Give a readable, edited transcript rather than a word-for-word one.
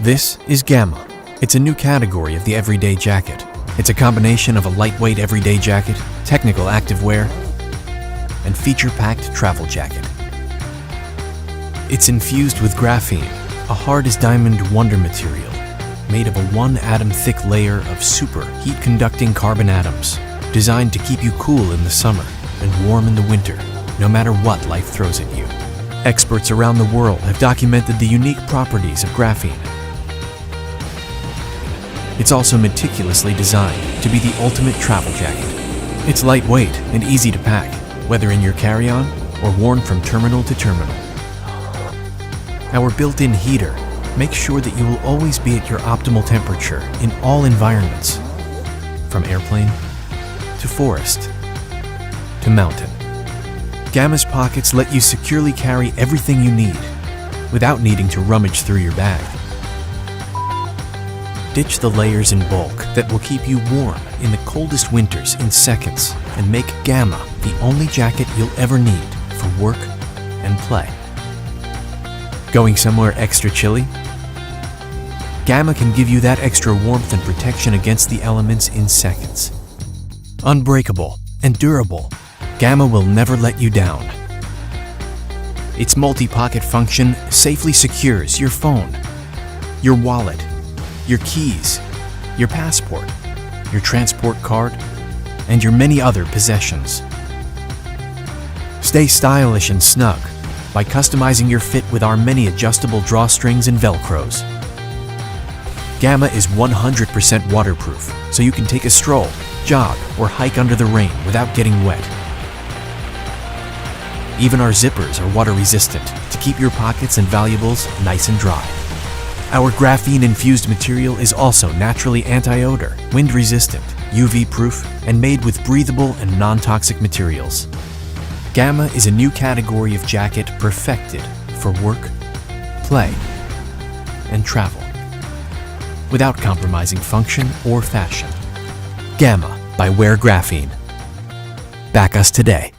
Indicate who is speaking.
Speaker 1: This is Gamma. It's a new category of the everyday jacket. It's a combination of a lightweight everyday jacket, technical activewear, and feature-packed travel jacket. It's infused with graphene, a hard-as-diamond wonder material made of a one-atom thick layer of super heat-conducting carbon atoms, designed to keep you cool in the summer and warm in the winter, no matter what life throws at you. Experts around the world have documented the unique properties of graphene. It's also meticulously designed to be the ultimate travel jacket. It's lightweight and easy to pack, whether in your carry-on or worn from terminal to terminal. Our built-in heater makes sure that you will always be at your optimal temperature in all environments, from airplane to forest to mountain. Gamma's pockets let you securely carry everything you need without needing to rummage through your bag. Ditch the layers in bulk that will keep you warm in the coldest winters in seconds and make Gamma the only jacket you'll ever need for work and play. Going somewhere extra chilly? Gamma can give you that extra warmth and protection against the elements in seconds. Unbreakable and durable, Gamma will never let you down. Its multi-pocket function safely secures your phone, your wallet, your keys, your passport, your transport card, and your many other possessions. Stay stylish and snug by customizing your fit with our many adjustable drawstrings and Velcros. Gamma is 100% waterproof, so you can take a stroll, jog, or hike under the rain without getting wet. Even our zippers are water-resistant to keep your pockets and valuables nice and dry. Our graphene-infused material is also naturally anti-odor, wind-resistant, UV-proof, and made with breathable and non-toxic materials. Gamma is a new category of jacket perfected for work, play, and travel, without compromising function or fashion. Gamma by Wear Graphene. Back us today.